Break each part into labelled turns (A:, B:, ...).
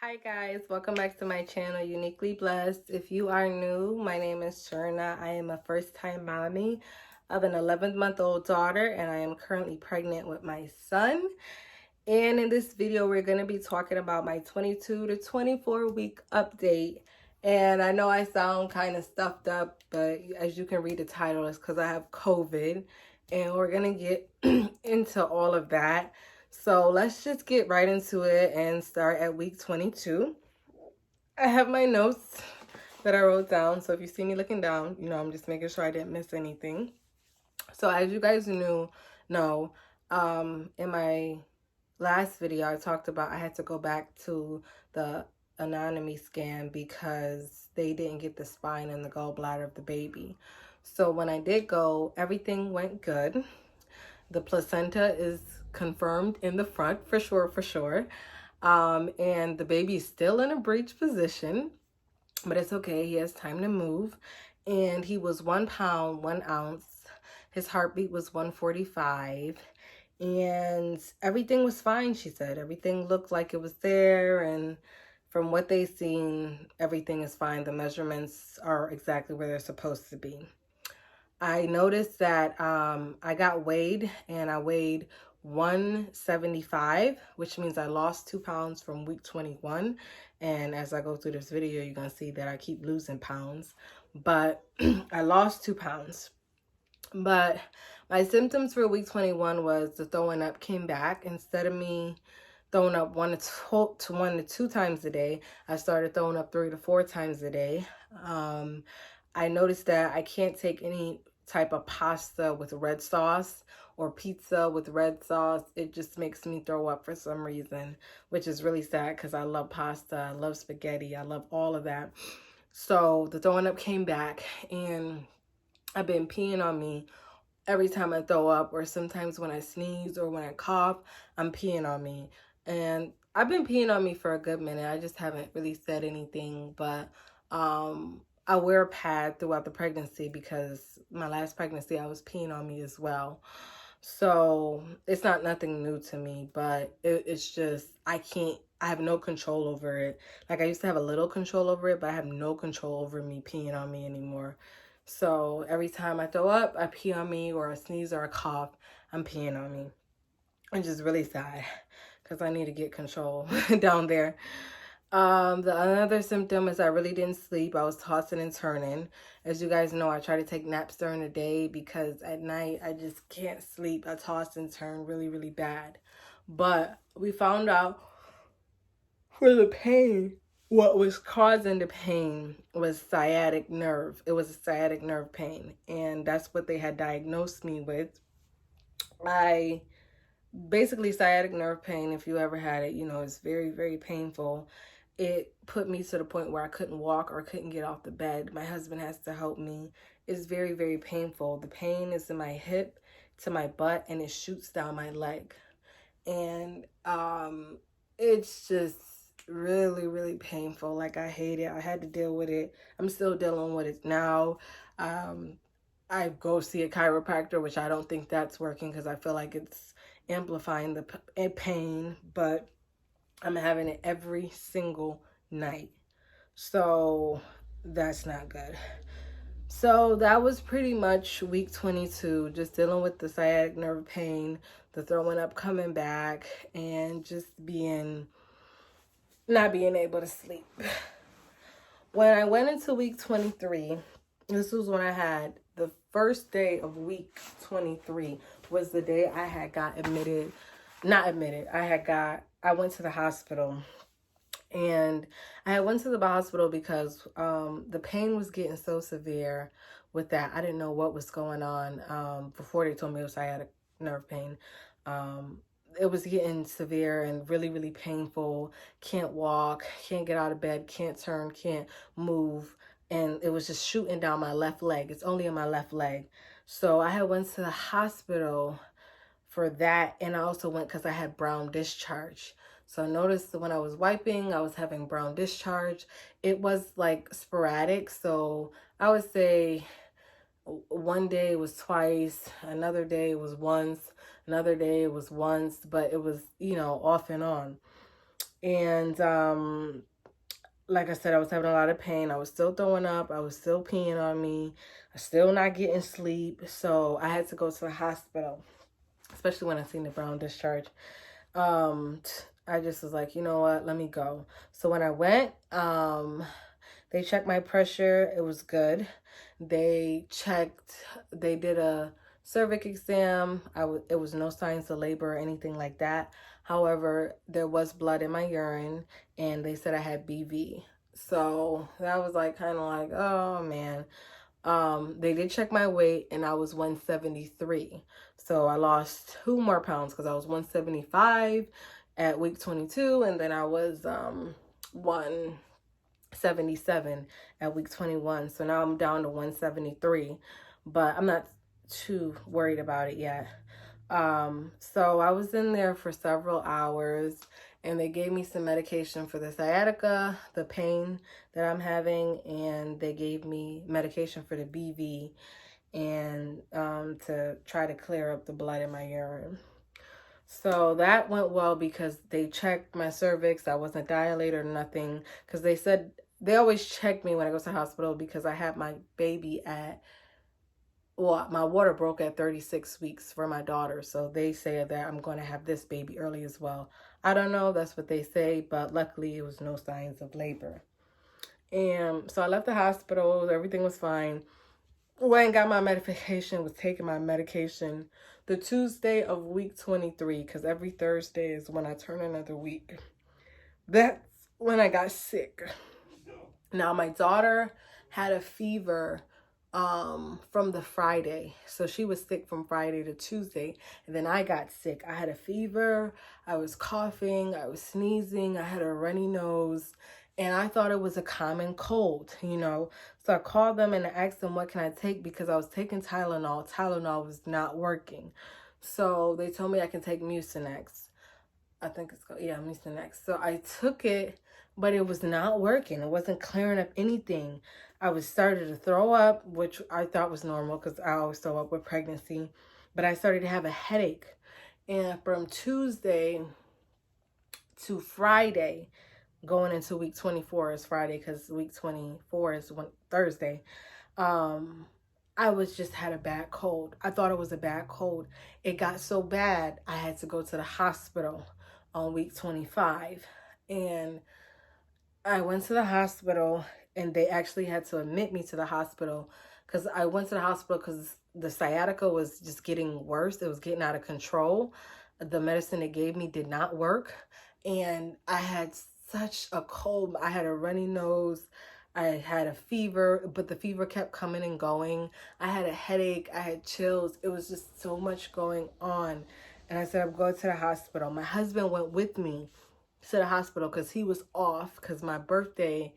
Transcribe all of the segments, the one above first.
A: Hi guys, welcome back to my channel, Uniquely Blessed. If you are new, my name is Sharna. I am a first-time mommy of an 11-month-old daughter, and I am currently pregnant with my son. And in this video, we're going to be talking about my 22 to 24 week update. And I know I sound kind of stuffed up, but as you can read the title, it's because I have COVID. And we're going to get into all of that. So let's just get right into it and start at week 22. I have my notes that I wrote down. So if you see me looking down, I'm just making sure I didn't miss anything. So as you guys know, in my last video, I talked about I had to go back to the anatomy scan because they didn't get the spine and the gallbladder of the baby. So when I did go, everything went good. The placenta is confirmed in the front for sure. And the baby is still in a breech position, but it's okay. He has time to move. And he was 1 pound, 1 ounce. His heartbeat was 145. And everything was fine, she said. Everything looked like it was there. And from what they've seen, everything is fine. The measurements are exactly where they're supposed to be. I noticed that I got weighed, and I weighed 175, which means I lost 2 pounds from week 21. And as I go through this video, you're going to see that I keep losing pounds. But I lost 2 pounds. But my symptoms for week 21 was the throwing up came back. Instead of me throwing up 1 to 2 times a day, I started throwing up 3 to 4 times a day. I noticed that I can't take any type of pasta with red sauce or pizza with red sauce. It just makes me throw up for some reason, which is really sad because I love pasta, I love spaghetti, I love all of that. So the throwing up came back, and I've been peeing on me every time I throw up, or sometimes when I sneeze or when I cough, I'm peeing on me. And I've been peeing on me for a good minute. I just haven't really said anything, but I wear a pad throughout the pregnancy because my last pregnancy I was peeing on me as well. So it's not nothing new to me, but it's just I have no control over it. Like I used to have a little control over it, but I have no control over me peeing on me anymore. So every time I throw up, I pee on me, or I sneeze or I cough, I'm peeing on me. Which is really sad because I need to get control down there. The another symptom is I really didn't sleep. I was tossing and turning. As you guys know, I try to take naps during the day because at night I just can't sleep. I toss and turn really bad. But we found out for the pain, what was causing the pain was sciatic nerve. It was a sciatic nerve pain, and that's what they had diagnosed me with. Basically, sciatic nerve pain, if you ever had it, it's very painful. It put me to the point where I couldn't walk or couldn't get off the bed. My husband has to help me. It's very painful. The pain is in my hip to my butt, and it shoots down my leg. And it's just really painful. Like, I hate it. I had to deal with it. I'm still dealing with it now. I go see a chiropractor, which I don't think that's working because I feel like it's amplifying the pain, but I'm having it every single night. So that's not good. So that was pretty much week 22, just dealing with the sciatic nerve pain, the throwing up coming back, and just not being able to sleep. When I went into week 23, this was when I had the first day of week 23 was the day I had got admitted. Not admitted. I went to the hospital. And I went to the hospital because the pain was getting so severe with that. I didn't know what was going on before they told me it was sciatic nerve pain. It was getting severe and really painful. Can't walk, can't get out of bed, can't turn, can't move. And it was just shooting down my left leg. It's only in my left leg. So I had went to the hospital for that. And I also went because I had brown discharge. So I noticed that when I was wiping, I was having brown discharge. It was like sporadic. So I would say one day it was twice, another day it was once, another day it was once, but it was, off and on. And like I said, I was having a lot of pain. I was still throwing up. I was still peeing on me. I was still not getting sleep. So I had to go to the hospital, especially when I seen the brown discharge. Um, I just was like, you know what? Let me go. So when I went, they checked my pressure. It was good. They did a cervix exam. It was no signs of labor or anything like that. However, there was blood in my urine and they said I had BV. So that was like kind of like, oh man. They did check my weight and I was 173. So I lost 2 more pounds because I was 175 at week 22 and then I was 177 at week 21. So now I'm down to 173, but I'm not too worried about it yet. So I was in there for several hours and they gave me some medication for the sciatica, the pain that I'm having, and they gave me medication for the BV and to try to clear up the blood in my urine. So that went well because they checked my cervix. I wasn't dilated or nothing because they said they always check me when I go to the hospital because I had my baby at, well, my water broke at 36 weeks for my daughter. So they say that I'm going to have this baby early as well. I don't know. That's what they say. But luckily, it was no signs of labor. And so I left the hospital. Everything was fine. Went and got my medication, was taking my medication the Tuesday of week 23 because every Thursday is when I turn another week. That's when I got sick. Now, my daughter had a fever from the Friday. So she was sick from Friday to Tuesday. And then I got sick. I had a fever. I was coughing. I was sneezing. I had a runny nose. And I thought it was a common cold, you know. So I called them and I asked them what can I take because I was taking Tylenol. Tylenol was not working. So they told me I can take Mucinex. I think it's called, yeah, Mucinex. So I took it, but it was not working. It wasn't clearing up anything. I was started to throw up, which I thought was normal because I always throw up with pregnancy. But I started to have a headache. And from Tuesday to Friday, going into week 24 is Friday because week 24 is Thursday. I was just had a bad cold. I thought it was a bad cold. It got so bad, I had to go to the hospital on week 25. And I went to the hospital and they actually had to admit me to the hospital because I went to the hospital because the sciatica was just getting worse. It was getting out of control. The medicine they gave me did not work. And I had such a cold. I had a runny nose. I had a fever, but the fever kept coming and going. I had a headache. I had chills. It was just so much going on. And I said, I'm going to the hospital. My husband went with me to the hospital because he was off because my birthday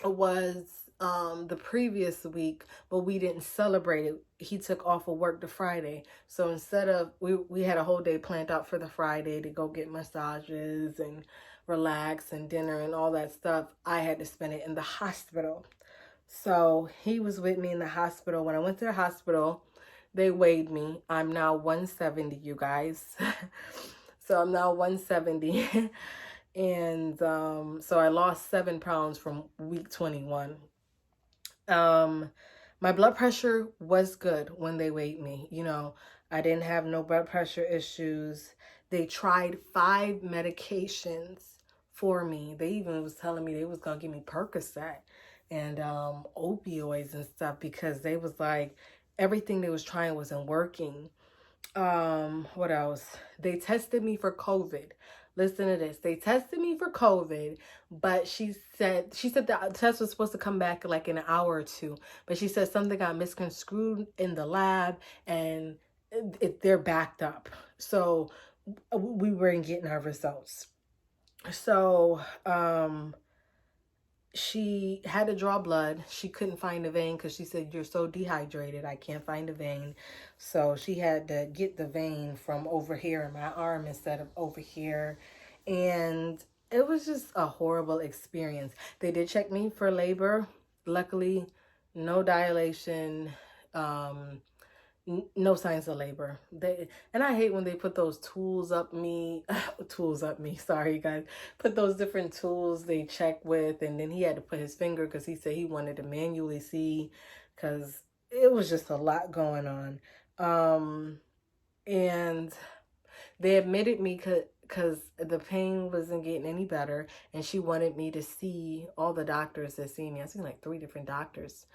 A: was the previous week, but we didn't celebrate it. He took off of work the Friday. So instead of, we had a whole day planned out for the Friday to go get massages and relax and dinner and all that stuff. I had to spend it in the hospital. So he was with me in the hospital. When I went to the hospital, they weighed me. I'm now 170, you guys. So I'm now 170. And so I lost 7 pounds from week 21. My blood pressure was good when they weighed me. You know, I didn't have no blood pressure issues. They tried 5 medications for me. They even was telling me they was gonna give me Percocet and opioids and stuff because they was like everything they was trying wasn't working. What else? They tested me for COVID. Listen to this. They tested me for COVID, but she said the test was supposed to come back like in an hour or two, but she said something got misconstrued in the lab and they're backed up. So we weren't getting our results. So she had to draw blood. She couldn't find a vein because she said, you're so dehydrated, I can't find a vein. So she had to get the vein from over here in my arm instead of over here. And it was just a horrible experience. They did check me for labor. Luckily, no dilation, no signs of labor. And I hate when they put those tools up me, sorry you guys, put those different tools they check with, and then he had to put his finger because he said he wanted to manually see, because it was just a lot going on. And they admitted me because the pain wasn't getting any better, and she wanted me to see all the doctors that see me. I seen like 3 different doctors.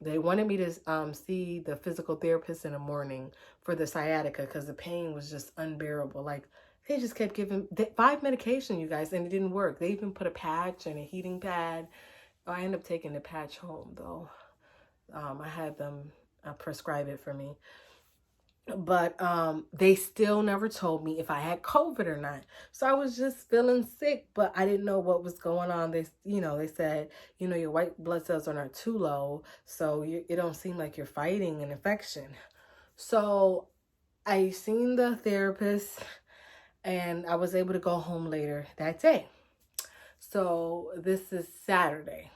A: They wanted me to see the physical therapist in the morning for the sciatica because the pain was just unbearable. Like, they just kept giving 5 medication, you guys, and it didn't work. They even put a patch and a heating pad. I ended up taking the patch home though. I had them prescribe it for me. But they still never told me if I had COVID or not. So I was just feeling sick, but I didn't know what was going on. They said, your white blood cells are not too low, so it don't seem like you're fighting an infection. So I seen the therapist, and I was able to go home later that day. So this is Saturday.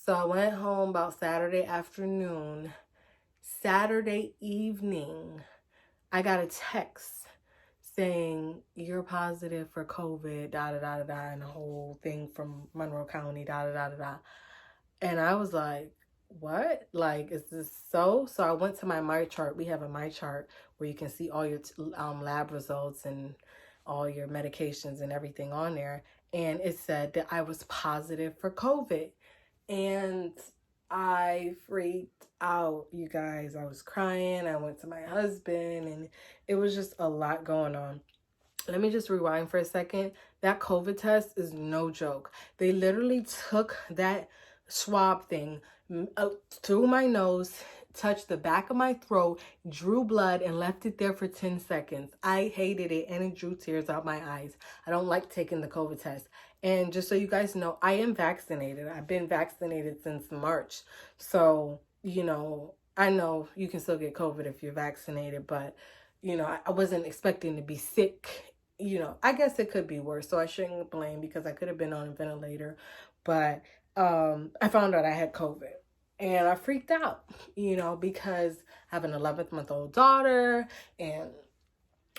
A: So I went home about Saturday afternoon. Saturday evening, I got a text saying, you're positive for COVID, da da da da da, and the whole thing from Monroe County, da da da da da. And I was like, what? Like, is this so? So I went to my MyChart. We have a MyChart where you can see all your lab results and all your medications and everything on there. And it said that I was positive for COVID. And I freaked out, you guys. I was crying. I went to my husband, and it was just a lot going on. Let me just rewind for a second. That COVID test is no joke. They literally took that swab thing through my nose, touched the back of my throat, drew blood, and left it there for 10 seconds. I hated it, and it drew tears out my eyes. I don't like taking the COVID test. And just so you guys know, I am vaccinated. I've been vaccinated since March. So, I know you can still get COVID if you're vaccinated, but, I wasn't expecting to be sick. I guess it could be worse, so I shouldn't blame, because I could have been on a ventilator. But I found out I had COVID, and I freaked out, because I have an 11-month-old daughter, and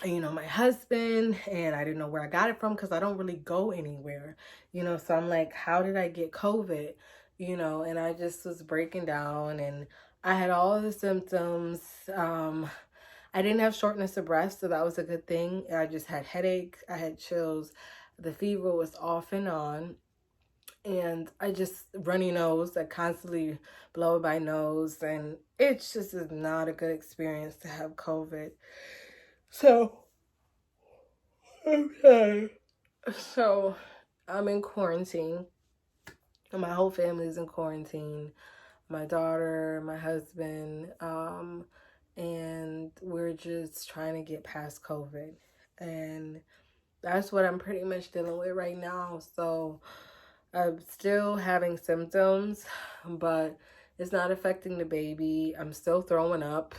A: my husband, and I didn't know where I got it from because I don't really go anywhere, so I'm like, how did I get COVID? And I just was breaking down, and I had all the symptoms. I didn't have shortness of breath, so that was a good thing. I just had headache, I had chills, the fever was off and on, and I just runny nose. I constantly blow my nose, and it just is not a good experience to have COVID. So, okay. So, I'm in quarantine. My whole family is in quarantine. My daughter, my husband, and we're just trying to get past COVID. And that's what I'm pretty much dealing with right now. So, I'm still having symptoms, but it's not affecting the baby. I'm still throwing up.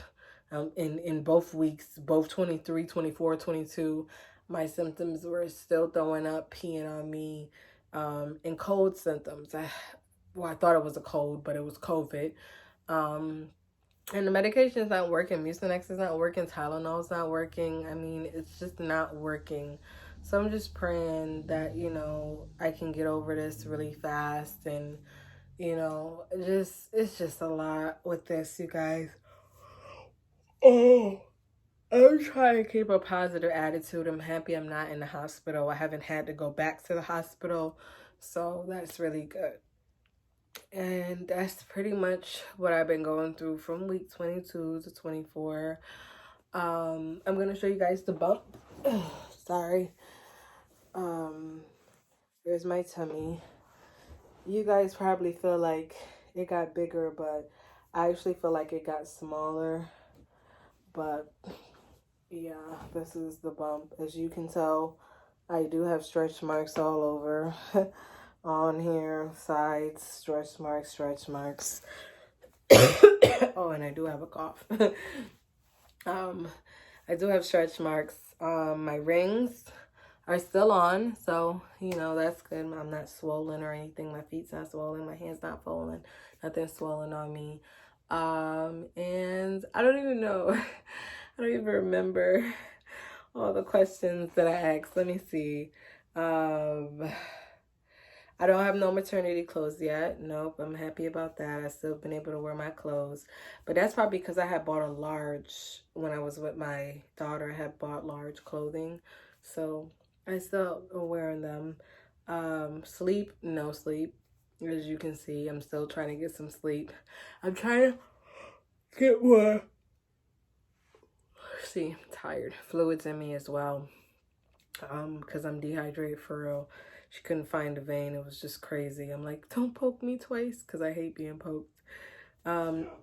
A: In both weeks, both 23, 24, 22, my symptoms were still throwing up, peeing on me, and cold symptoms. I thought it was a cold, but it was COVID. And the medication is not working. Mucinex is not working. Tylenol is not working. I mean, it's just not working. So I'm just praying that, I can get over this really fast. And, it's just a lot with this, you guys. Oh, I'm trying to keep a positive attitude. I'm happy I'm not in the hospital. I haven't had to go back to the hospital. So that's really good. And that's pretty much what I've been going through from week 22 to 24. I'm going to show you guys the bump. Sorry. Here's my tummy. You guys probably feel like it got bigger, but I actually feel like it got smaller. But yeah, this is the bump. As you can tell, I do have stretch marks all over. On here, sides, stretch marks. Oh, and I do have a cough. I do have stretch marks. My rings are still on, so that's good. I'm not swollen or anything. My feet's not swollen, my hands not swollen, nothing swollen on me. And I don't even know. I don't even remember all the questions that I asked. Let me see. I don't have no maternity clothes yet. Nope, I'm happy about that. I still been able to wear my clothes. But that's probably because I had bought a large when I was with my daughter. I had bought large clothing. So I still am wearing them. Sleep, no sleep. As you can see, I'm still trying to get some sleep. I'm trying to get more. See, I'm tired. Fluids in me as well. Because I'm dehydrated for real. She couldn't find a vein. It was just crazy. I'm like, don't poke me twice, because I hate being poked.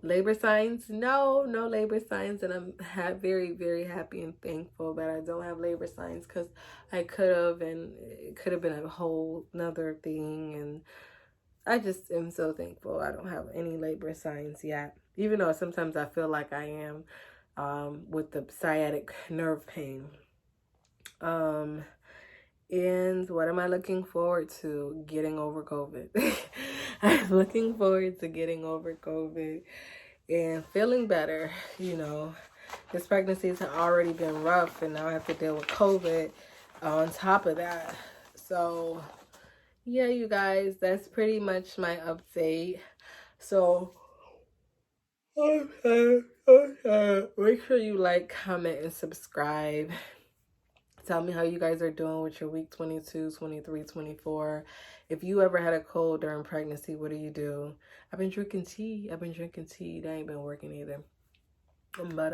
A: Labor signs, no labor signs, and I'm very, very happy and thankful that I don't have labor signs, because I could have, and it could have been a whole nother thing, and I just am so thankful I don't have any labor signs yet, even though sometimes I feel like I am, with the sciatic nerve pain. And what am I looking forward to? Getting over COVID. I'm looking forward to getting over COVID and feeling better. You know, this pregnancy has already been rough, and now I have to deal with COVID on top of that. So, yeah, you guys, that's pretty much my update. So, make sure you like, comment, and subscribe. Tell me how you guys are doing with your week 22, 23, 24. If you ever had a cold during pregnancy, what do you do? I've been drinking tea. That ain't been working either. But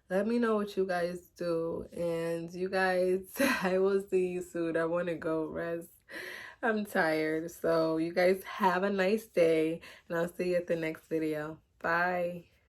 A: let me know what you guys do. And you guys, I will see you soon. I want to go rest. I'm tired. So you guys have a nice day. And I'll see you at the next video. Bye.